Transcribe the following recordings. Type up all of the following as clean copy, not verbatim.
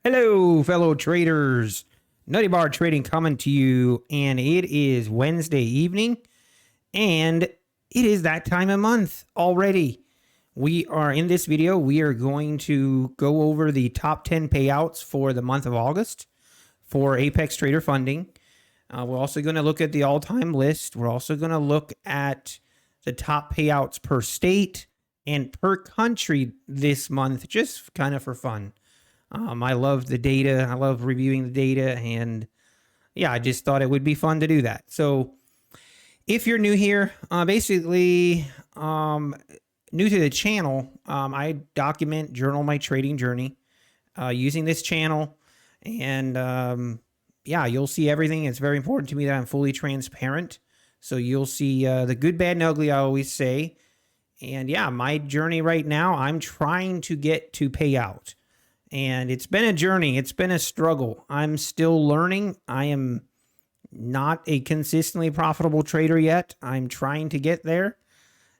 Hello, fellow traders. Nutty Bar Trading coming to you, and it is Wednesday evening, and it is that time of month already. We are in this video, we are going to go over the top 10 payouts for the month of August for Apex Trader Funding. We're also going to look at the all-time list. We're also going to look at the top payouts per state and per country this month, just kind of for fun. I love the data. I love reviewing the data. And yeah, I just thought it would be fun to do that. So if you're new here, basically new to the channel, I journal my trading journey using this channel. And yeah, you'll see everything. It's very important to me that I'm fully transparent. So you'll see the good, bad, and ugly, I always say. And yeah, my journey right now, I'm trying to get to payout. And it's been a journey. It's been a struggle. I'm still learning. I am not a consistently profitable trader yet. I'm trying to get there.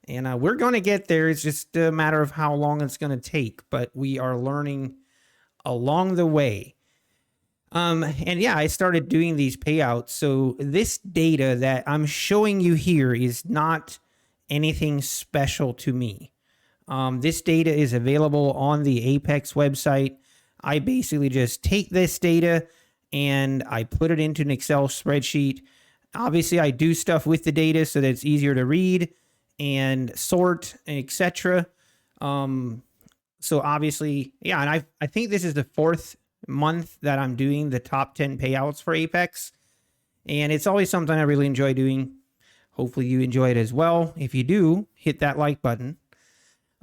And we're going to get there. It's just a matter of how long it's going to take. But we are learning along the way. And yeah, I started doing these payouts. So this data that I'm showing you here is not anything special to me. This data is available on the Apex website. I basically just take this data and I put it into an Excel spreadsheet. Obviously, I do stuff with the data so that it's easier to read and sort, etc. So obviously, yeah, and I think this is the fourth month that I'm doing the top 10 payouts for Apex. And it's always something I really enjoy doing. Hopefully you enjoy it as well. If you do, hit that like button.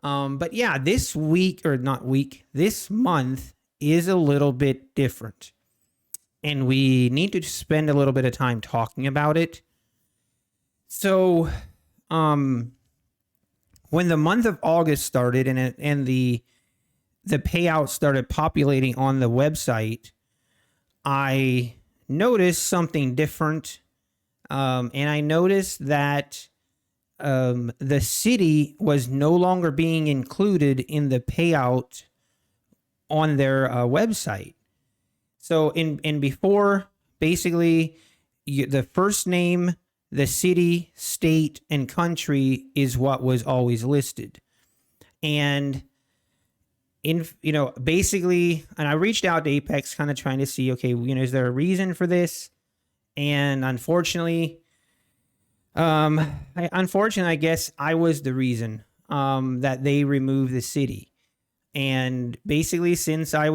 But yeah, this month is a little bit different. And we need to spend a little bit of time talking about it. So, when the month of August started and the payout started populating on the website, I noticed something different. And I noticed that the city was no longer being included in the payout on their website. So before, basically, the first name, the city, state, and country is what was always listed. And basically, and I reached out to Apex kind of trying to see, okay, is there a reason for this? And unfortunately, I guess I was the reason that they removed the city. And basically, since I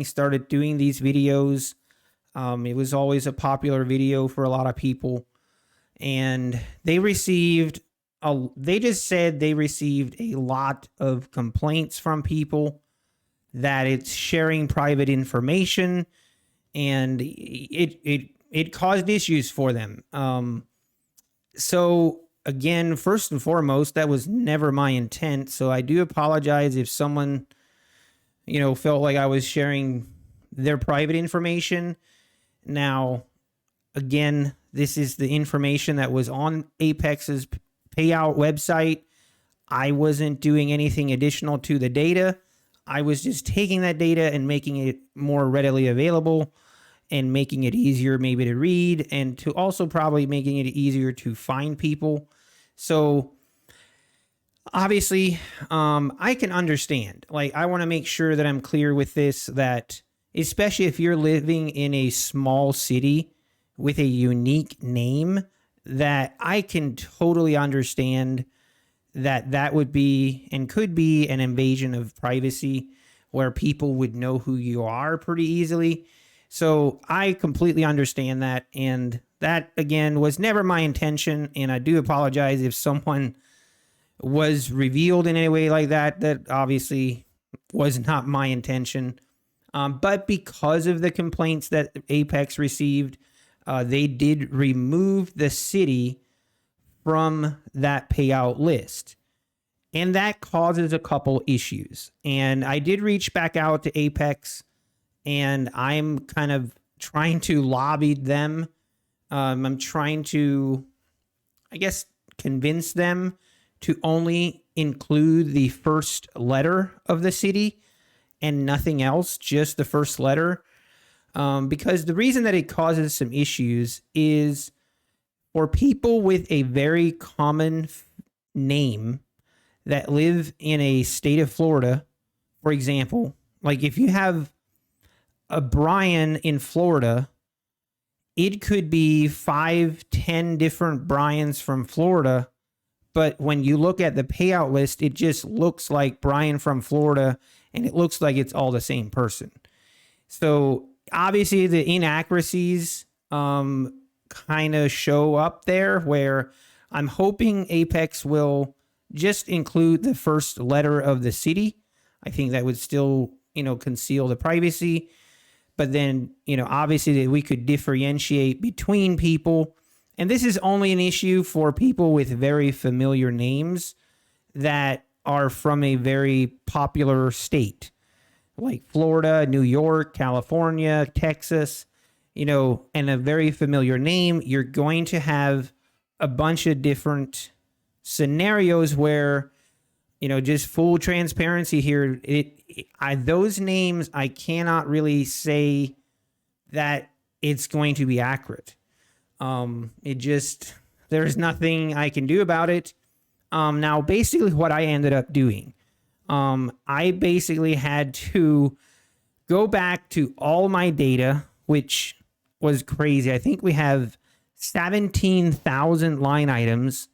started doing these videos, it was always a popular video for a lot of people. And they just said they received a lot of complaints from people that it's sharing private information, and it caused issues for them. So again, first and foremost, that was never my intent. So I do apologize if someone, felt like I was sharing their private information. Now, again, this is the information that was on Apex's payout website. I wasn't doing anything additional to the data. I was just taking that data and making it more readily available and making it easier maybe to read, and to also probably making it easier to find people. So obviously, I can understand. Like, I want to make sure that I'm clear with this, that especially if you're living in a small city with a unique name, that I can totally understand that would be and could be an invasion of privacy where people would know who you are pretty easily. So I completely understand that. And that, again, was never my intention. And I do apologize if someone was revealed in any way like that. That obviously was not my intention. But because of the complaints that Apex received, they did remove the city from that payout list. And that causes a couple issues. And I did reach back out to Apex, and I'm kind of trying to lobby them. I'm trying to, I guess, convince them to only include the first letter of the city and nothing else, just the first letter. Because the reason that it causes some issues is for people with a very common name that live in a state of Florida, for example, like if you have a Brian in Florida, it could be 5-10 different Brians from Florida. But when you look at the payout list, it just looks like Brian from Florida, and it looks like it's all the same person. So obviously the inaccuracies kind of show up there, where I'm hoping Apex will just include the first letter of the city. I think that would still, conceal the privacy. But then, obviously that we could differentiate between people. And this is only an issue for people with very familiar names that are from a very popular state, like Florida, New York, California, Texas, and a very familiar name. You're going to have a bunch of different scenarios where, just full transparency here. Those names, I cannot really say that it's going to be accurate. There's nothing I can do about it. Now, basically what I ended up doing, I basically had to go back to all my data, which was crazy. I think we have 17,000 line items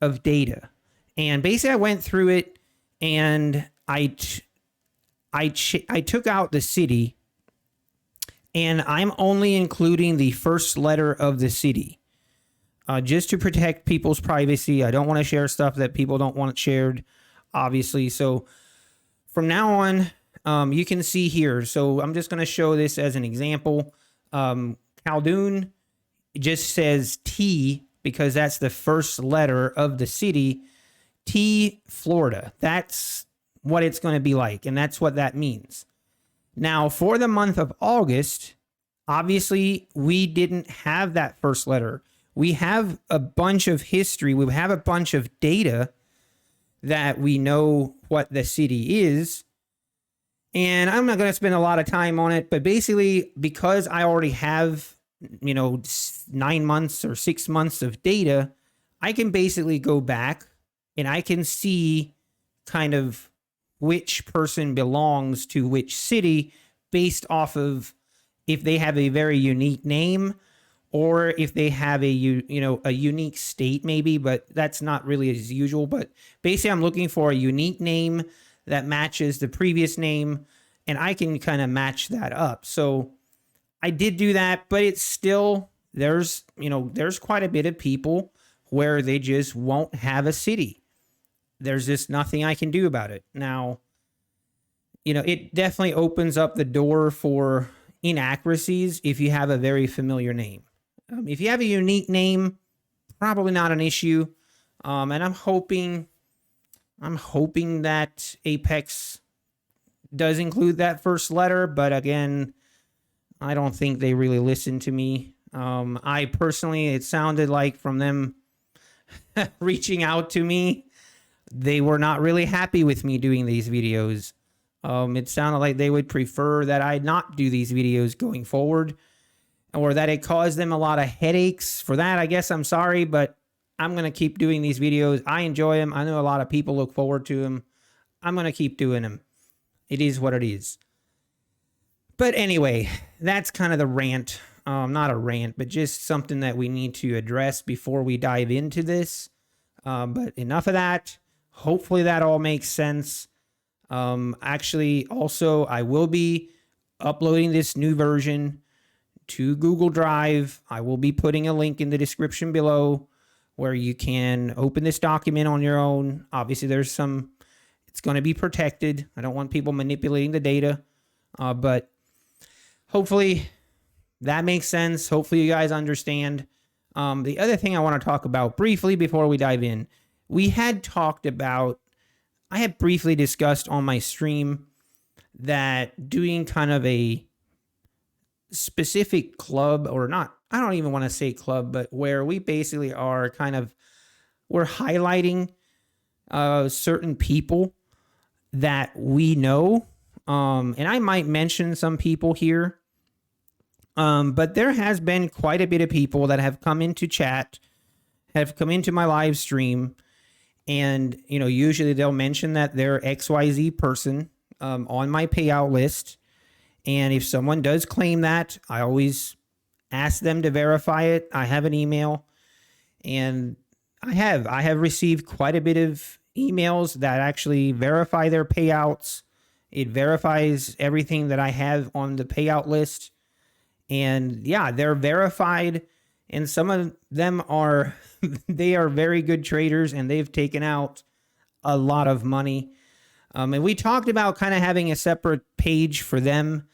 of data. And basically I went through it, and I took out the city, and I'm only including the first letter of the city, just to protect people's privacy. I don't want to share stuff that people don't want shared, obviously. So from now on, you can see here. So I'm just going to show this as an example. Khaldun just says T because that's the first letter of the city. T, Florida. That's what it's going to be like, and that's what that means. Now, for the month of August, obviously, we didn't have that first letter. We have a bunch of history. We have a bunch of data that we know what the city is. And I'm not going to spend a lot of time on it, but basically, because I already have, 9 months or 6 months of data, I can basically go back and I can see kind of which person belongs to which city based off of if they have a very unique name or if they have a unique state maybe, but that's not really as usual. But basically I'm looking for a unique name that matches the previous name, and I can kind of match that up. So I did do that, but it's still, there's quite a bit of people where they just won't have a city. There's just nothing I can do about it. Now, it definitely opens up the door for inaccuracies if you have a very familiar name. If you have a unique name, probably not an issue. And I'm hoping that Apex does include that first letter, but again, I don't think they really listen to me. I personally, it sounded like from them reaching out to me, they were not really happy with me doing these videos. It sounded like they would prefer that I not do these videos going forward, or that it caused them a lot of headaches. For that, I guess I'm sorry, but I'm going to keep doing these videos. I enjoy them. I know a lot of people look forward to them. I'm going to keep doing them. It is what it is. But anyway, that's kind of the rant. Not a rant, but just something that we need to address before we dive into this. But enough of that. Hopefully that all makes sense. Actually, also, I will be uploading this new version to Google Drive. I will be putting a link in the description below where you can open this document on your own. Obviously, it's going to be protected. I don't want people manipulating the data, but hopefully that makes sense. Hopefully you guys understand. The other thing I want to talk about briefly before we dive in, I had briefly discussed on my stream that doing kind of a specific club, or not, I don't even want to say club, but where we basically are we're highlighting certain people that we know And I might mention some people here. But there has been quite a bit of people that have come into chat, have come into my live stream, and usually they'll mention that they're XYZ person on my payout list. And if someone does claim that, I always ask them to verify it. I have an email, and I have received quite a bit of emails that actually verify their payouts. It verifies everything that I have on the payout list. And yeah, they're verified, and some of them are, they are very good traders, and they've taken out a lot of money. And we talked about kind of having a separate page for them,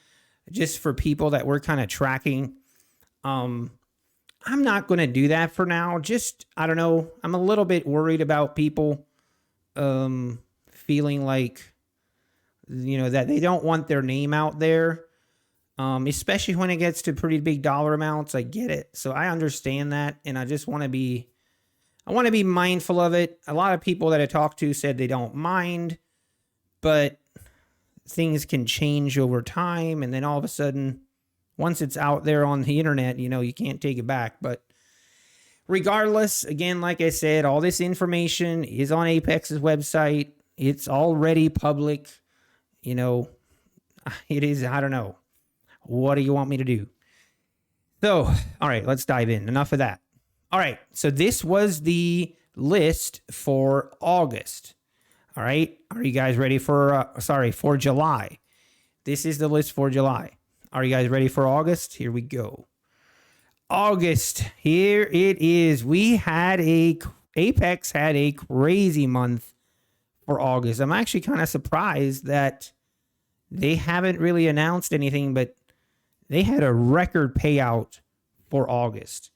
just for people that we're kind of tracking. I'm not going to do that for now. Just, I don't know. I'm a little bit worried about people feeling like, that they don't want their name out there. Especially when it gets to pretty big dollar amounts. I get it. So I understand that. And I just want to be mindful of it. A lot of people that I talked to said they don't mind, but things can change over time. And then all of a sudden, once it's out there on the internet, you can't take it back. But regardless, again, like I said, all this information is on Apex's website. It's already public. It is, I don't know. What do you want me to do? So, all right, let's dive in. Enough of that. All right, so this was the list for August. All right, are you guys ready for July? This is the list for July. Are you guys ready for August? Here we go. August, here it is. Apex had a crazy month for August. I'm actually kind of surprised that they haven't really announced anything, but they had a record payout for August.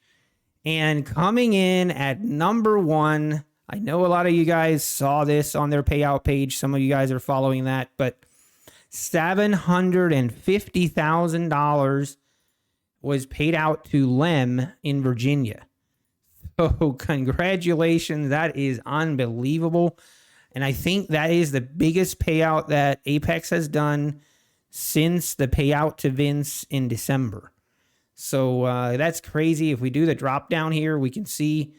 And coming in at number one, I know a lot of you guys saw this on their payout page. Some of you guys are following that, but $750,000 was paid out to Lem in Virginia. So congratulations. That is unbelievable. And I think that is the biggest payout that Apex has done since the payout to Vince in December. So that's crazy. If we do the drop down here, we can see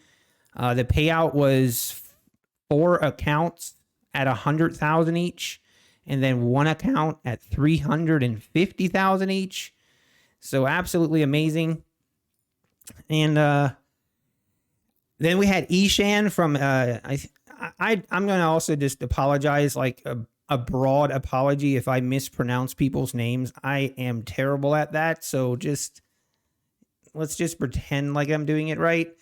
the payout was 4 accounts at 100,000 each, and then 1 account at 350,000 each. So absolutely amazing. And then we had Ishan from I'm going to also just apologize, like a broad apology if I mispronounce people's names. I am terrible at that. So let's just pretend like I'm doing it right.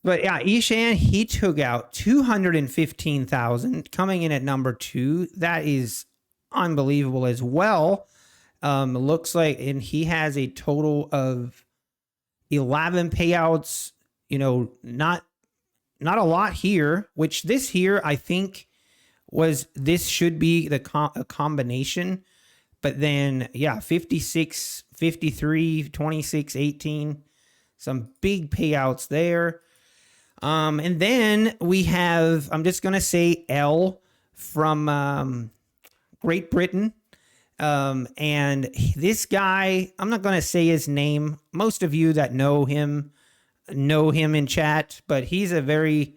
But yeah, Ishan, he took out 215,000, coming in at number 2. That is unbelievable as well. Looks like, and he has a total of 11 payouts. Not a lot here, which this here, I think this should be a combination, but then, yeah, 56, 53, 26, 18, some big payouts there. And then we have, I'm just going to say L from Great Britain. And this guy, I'm not going to say his name. Most of you that know him in chat, but he's a very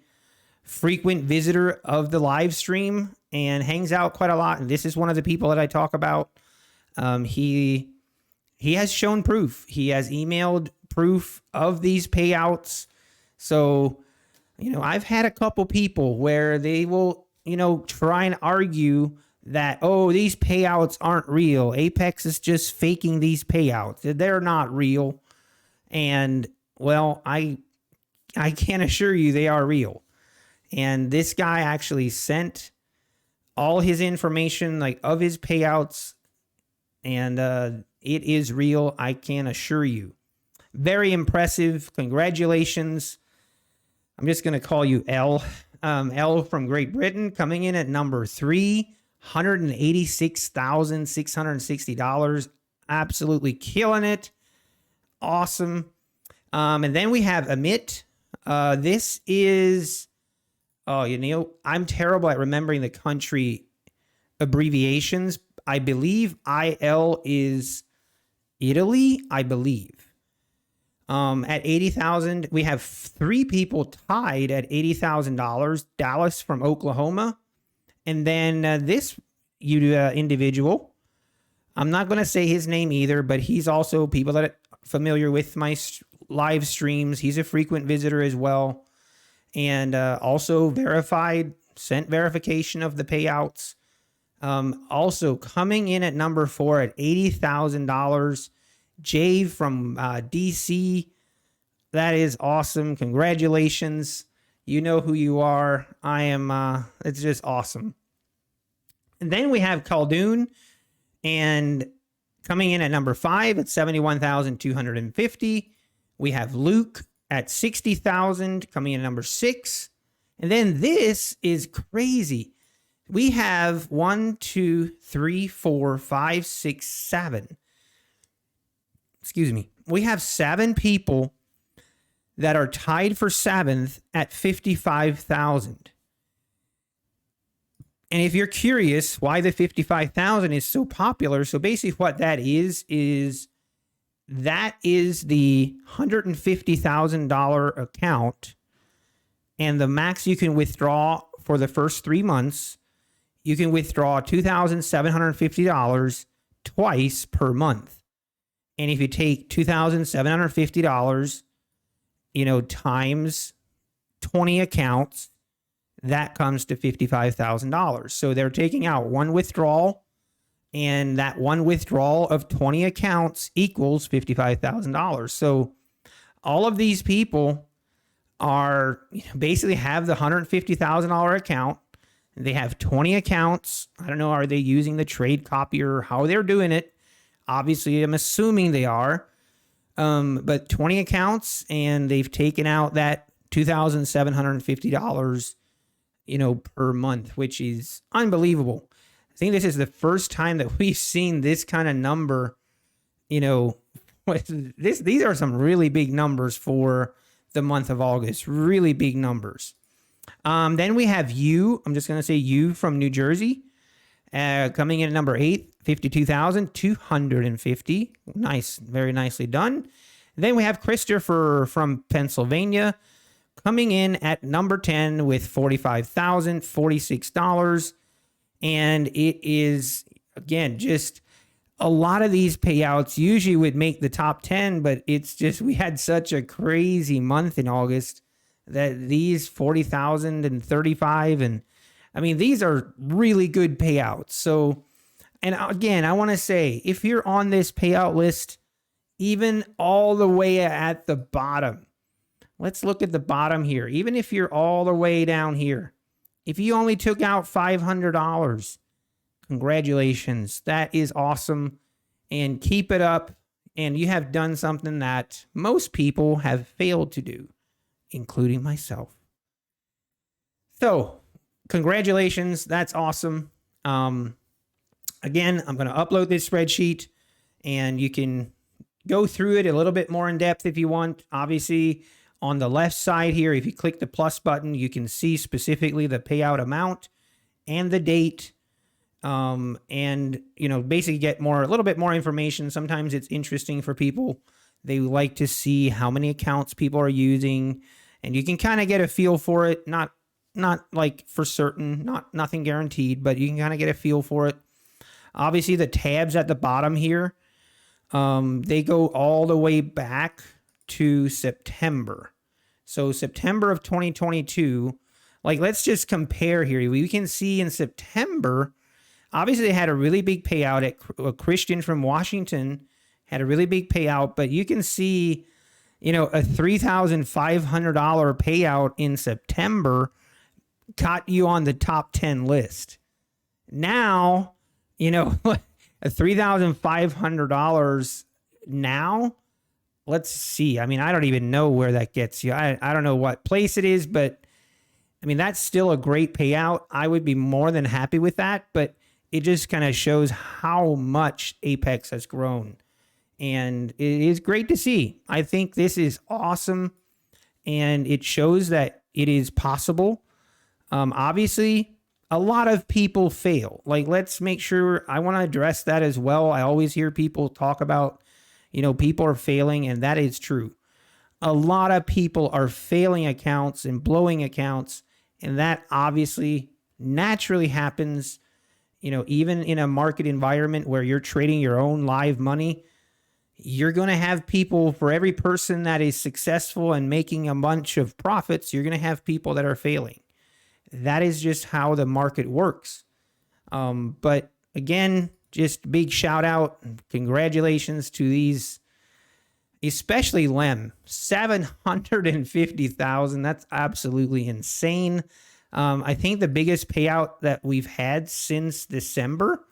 frequent visitor of the live stream and hangs out quite a lot. And this is one of the people that I talk about. He has shown proof. He has emailed proof of these payouts. So, I've had a couple people where they will, try and argue that, oh, these payouts aren't real. Apex is just faking these payouts. They're not real. And well, I can assure you they are real. And this guy actually sent all his information, like of his payouts, and it is real. I can assure you. Very impressive. Congratulations. I'm just going to call you L. L from Great Britain, coming in at number 3, $186,660. Absolutely killing it. Awesome. And then we have Amit. This is, I'm terrible at remembering the country abbreviations. I believe IL is Italy, I believe. At 80,000, we have 3 people tied at $80,000. Dallas from Oklahoma. And then this individual, I'm not going to say his name either, but he's also people that are familiar with my live streams. He's a frequent visitor as well. And also sent verification of the payouts. Also coming in at number 4 at $80,000. Jay from DC. That is awesome. Congratulations. You know who you are. It's just awesome. And then we have Khaldun, and coming in at number 5 at 71,250. We have Luke at 60,000, coming in at number 6. And then this is crazy. We have 1, 2, 3, 4, 5, 6, 7. Excuse me. We have 7 people that are tied for 7th at 55,000. And if you're curious why the 55,000 is so popular, so basically what that is that is the $150,000 account, and the max you can withdraw for the first 3 months, you can withdraw $2,750 twice per month. And if you take $2,750, times 20 accounts, that comes to $55,000. So they're taking out one withdrawal, and that one withdrawal of 20 accounts equals $55,000. So all of these people are basically have the $150,000 account. They have 20 accounts. I don't know, are they using the trade copier, how they're doing it? Obviously, I'm assuming they are. But 20 accounts, and they've taken out that $2,750, per month, which is unbelievable. I think this is the first time that we've seen this kind of number. These are some really big numbers for the month of August. Really big numbers. Then we have you. I'm just going to say you from New Jersey. Coming in at number 8, 52,250. Nice. Very nicely done. Then we have Christopher from Pennsylvania coming in at number 10 with $45,046. And it is, again, just a lot of these payouts usually would make the top 10, but it's just, we had such a crazy month in August that these 40,000 and 35, and I mean, these are really good payouts. So, and again, I want to say, if you're on this payout list, even all the way at the bottom, let's look at the bottom here. Even if you're all the way down here, if you only took out $500, congratulations. That is awesome. And keep it up. And you have done something that most people have failed to do, including myself. So, congratulations. That's awesome. Again, I'm going to upload this spreadsheet, and you can go through it a little bit more in depth if you want. Obviously, on the left side here, if you click the plus button, you can see specifically the payout amount and the date. And, basically get a little bit more information. Sometimes it's interesting for people. They like to see how many accounts people are using, and you can kind of get a feel for it. Not like for certain, nothing guaranteed, but you can kind of get a feel for it. Obviously, the tabs at the bottom here, they go all the way back to September. So September of 2022, let's just compare here. We can see in September, obviously they had a really big payout at a Christian from Washington had a really big payout, but you can see, a $3,500 payout in September got you on the top 10 list. Now, $3,500 now, let's see. I mean, I don't even know where that gets you. I don't know what place it is, but I mean, that's still a great payout. I would be more than happy with that, but it just kind of shows how much Apex has grown. And it is great to see. I think this is awesome, and it shows that it is possible. Obviously, a lot of people fail. Like, let's make sure, I want to address that as well. I always hear people talk about, people are failing, and that is true. A lot of people are failing accounts and blowing accounts, and that obviously naturally happens, even in a market environment where you're trading your own live money. You're going to have people, for every person that is successful and making a bunch of profits, you're going to have people that are failing. That is just how the market works. But again, just big shout out. Congratulations to these, especially Lem, 750,000. That's absolutely insane. I think the biggest payout that we've had since December,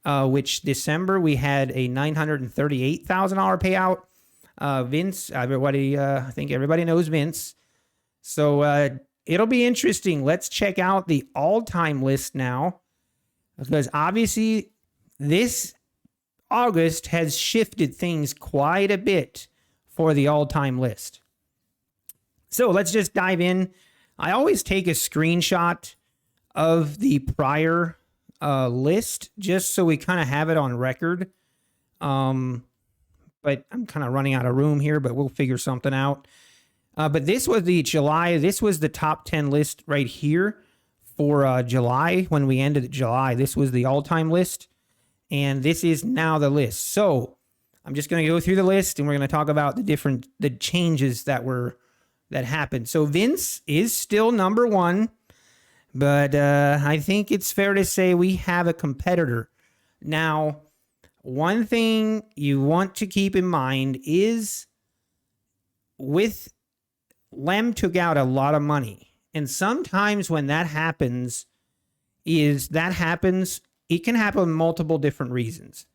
which December we had a $938,000 payout. Vince, everybody, I think everybody knows Vince. So it'll be interesting. Let's check out the all-time list now, because obviously this August has shifted things quite a bit for the all-time list. So let's just dive in. I always take a screenshot of the prior list just so we kind of have it on record. But I'm kind of running out of room here, but we'll figure something out. But this was the July. This was the top 10 list right here for July. When we ended July, this was the all-time list. And this is now the list. So I'm just going to go through the list, and we're going to talk about the changes that happened. So Vince is still number one, but I think it's fair to say we have a competitor. Now, one thing you want to keep in mind is with Lem took out a lot of money. And sometimes when that happens, it can happen multiple different reasons.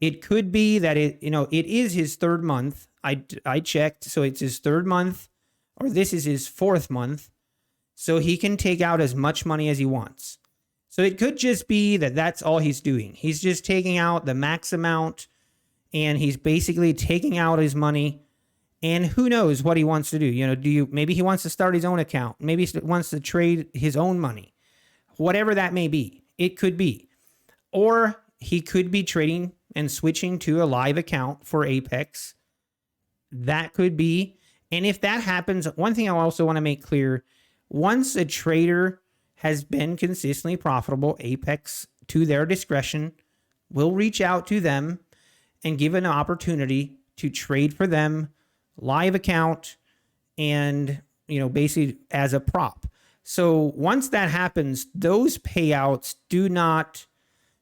It could be that it is his third month. I checked, so it's his third month, or this is his fourth month. So he can take out as much money as he wants. So it could just be that that's all he's doing. He's just taking out the max amount, and he's basically taking out his money. And who knows what he wants to do? Maybe he wants to start his own account. Maybe he wants to trade his own money. Whatever that may be, it could be. Or he could be trading and switching to a live account for Apex. That could be. And if that happens, one thing I also want to make clear, once a trader has been consistently profitable, Apex, to their discretion, will reach out to them and give an opportunity to trade for them, live account, and basically as a prop. So once that happens, those payouts do not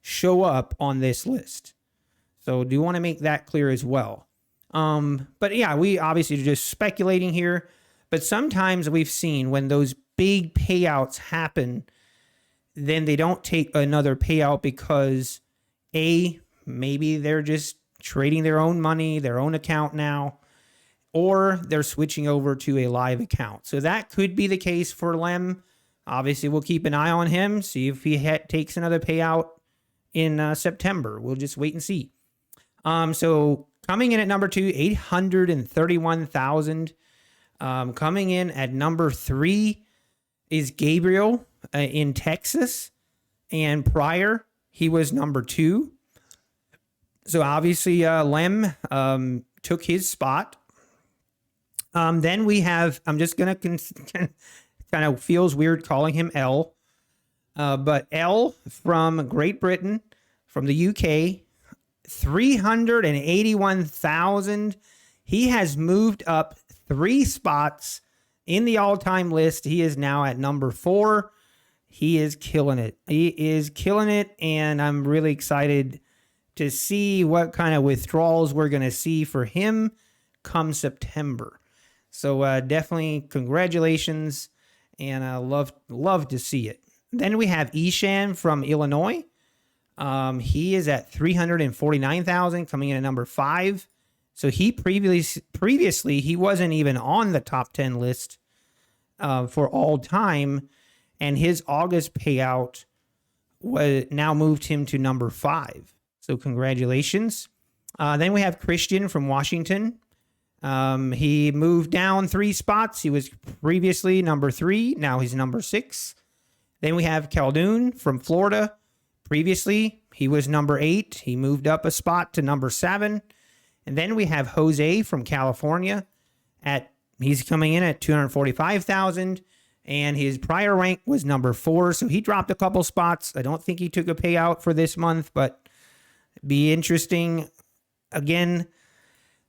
show up on this list. So do want to make that clear as well. But yeah, we obviously are just speculating here, but sometimes we've seen when those big payouts happen, then they don't take another payout because maybe they're just trading their own money, their own account now, or they're switching over to a live account. So that could be the case for Lem. Obviously, we'll keep an eye on him, see if he takes another payout in September. We'll just wait and see. So coming in at number 2, 831,000. Coming in at number 3 is Gabriel in Texas. And prior, he was number 2. So obviously, Lem took his spot. Then we have, I'm just going to kind of feels weird calling him L. But L from Great Britain, from the UK, 381,000. He has moved up 3 spots in the all-time list. He is now at number 4. He is killing it. And I'm really excited to see what kind of withdrawals we're going to see for him come September. So definitely congratulations, and I love to see it. Then we have Ishan from Illinois. He is at 349,000, coming in at number 5. So he previously he wasn't even on the top 10 list for all time, and his August payout was now moved him to number 5. So congratulations. Then we have Christian from Washington. He moved down 3 spots. He was previously number 3. Now he's number 6. Then we have Caldoun from Florida. Previously, he was number 8. He moved up a spot to number 7. And then we have Jose from California. He's coming in at 245,000, and his prior rank was number 4, so he dropped a couple spots. I don't think he took a payout for this month, but be interesting. Again,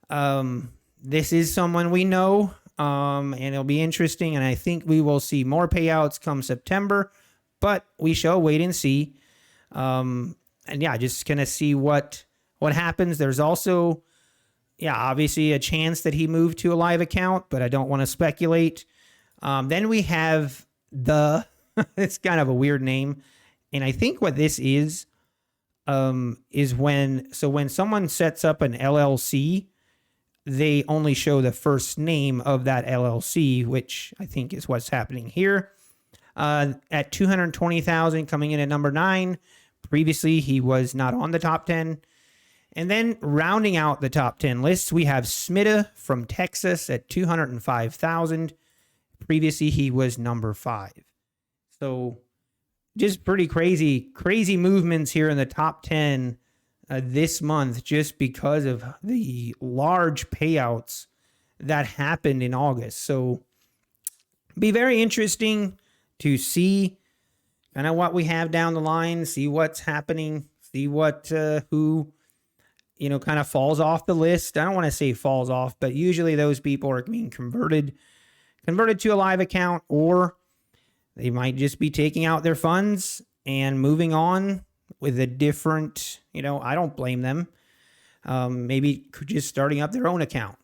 this is someone we know, and it'll be interesting, and I think we will see more payouts come September, but we shall wait and see. And yeah, just gonna see what happens. There's also, obviously a chance that he moved to a live account, but I don't want to speculate. Then we have it's kind of a weird name, and I think what this is when someone sets up an LLC, they only show the first name of that LLC, which I think is what's happening here. At 220,000, coming in at number 9. Previously, he was not on the top 10. And then rounding out the top 10 lists, we have Smita from Texas at 205,000. Previously, he was number 5. So just pretty crazy movements here in the top 10 this month, just because of the large payouts that happened in August. So be very interesting to see kind of what we have down the line, see what's happening, see what who kind of falls off the list. I don't want to say falls off, but usually those people are being converted to a live account, or they might just be taking out their funds and moving on with a different, I don't blame them. Maybe just starting up their own account.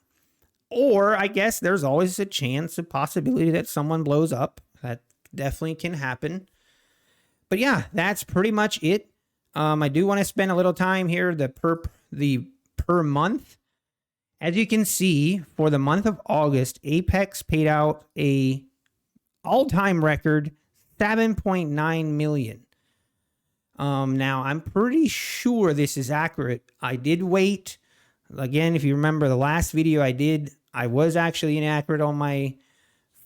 Or I guess there's always a possibility that someone blows up. That definitely can happen. But yeah, that's pretty much it. I do want to spend a little time here, the per month. As you can see, for the month of August, Apex paid out a all-time record $7.9 million. Now, I'm pretty sure this is accurate. I did wait. Again, if you remember the last video I was actually inaccurate on my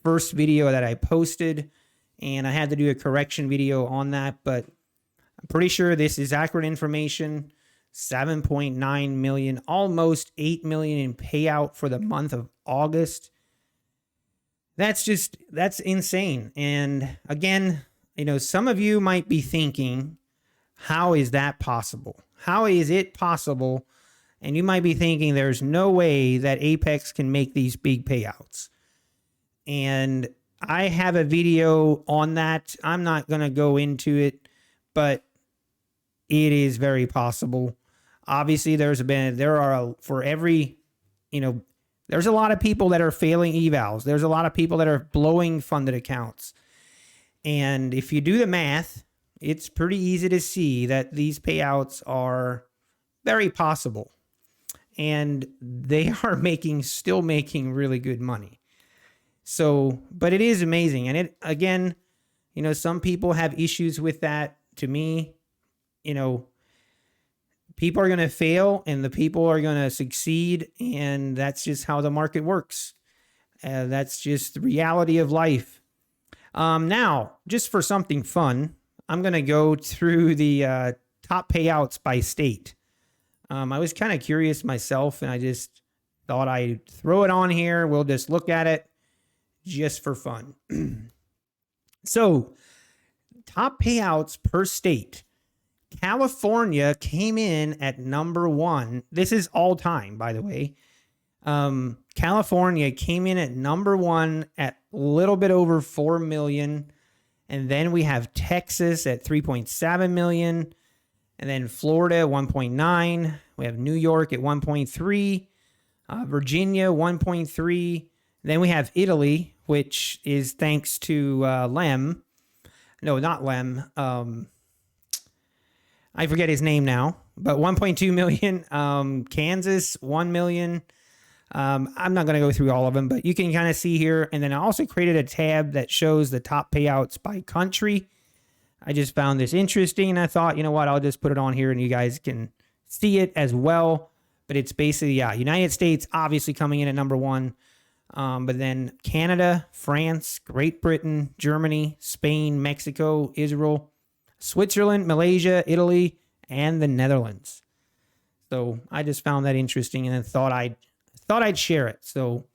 first video that I posted, and I had to do a correction video on that, but I'm pretty sure this is accurate information. 7.9 million, almost 8 million in payout for the month of August. That's insane. And again, some of you might be thinking, how is that possible? How is it possible? And you might be thinking there's no way that Apex can make these big payouts. And I have a video on that. I'm not going to go into it, but it is very possible. Obviously, there's a lot of people that are failing evals. There's a lot of people that are blowing funded accounts. And if you do the math, it's pretty easy to see that these payouts are very possible. And they are still making really good money. So, but it is amazing. And it, again, some people have issues with that. To me, people are going to fail and the people are going to succeed. And that's just how the market works. That's just the reality of life. Now, just for something fun, I'm going to go through the top payouts by state. I was kind of curious myself, and I just thought I'd throw it on here. We'll just look at it just for fun. So, top payouts per state. California came in at number 1. This is all time, by the way. California came in at number 1 at a little bit over 4 million. And then we have Texas at 3.7 million. And then Florida at 1.9. We have New York at 1.3. Virginia 1.3. Then we have Italy, which is thanks to Lem. No, not Lem. I forget his name now, but 1.2 million. Kansas, 1 million. I'm not going to go through all of them, but you can kind of see here. And then I also created a tab that shows the top payouts by country. I just found this interesting, and I thought, I'll just put it on here and you guys can see it as well. But it's basically, United States obviously coming in at number 1. But then Canada, France, Great Britain, Germany, Spain, Mexico, Israel, Switzerland, Malaysia, Italy, and the Netherlands. So I just found that interesting and thought I'd share it. So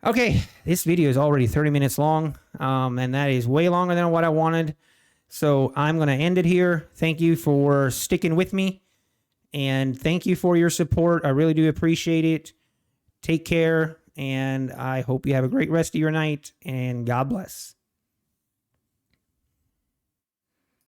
okay, this video is already 30 minutes long, and that is way longer than what I wanted. So I'm going to end it here. Thank you for sticking with me, and thank you for your support. I really do appreciate it. Take care, and I hope you have a great rest of your night, and God bless.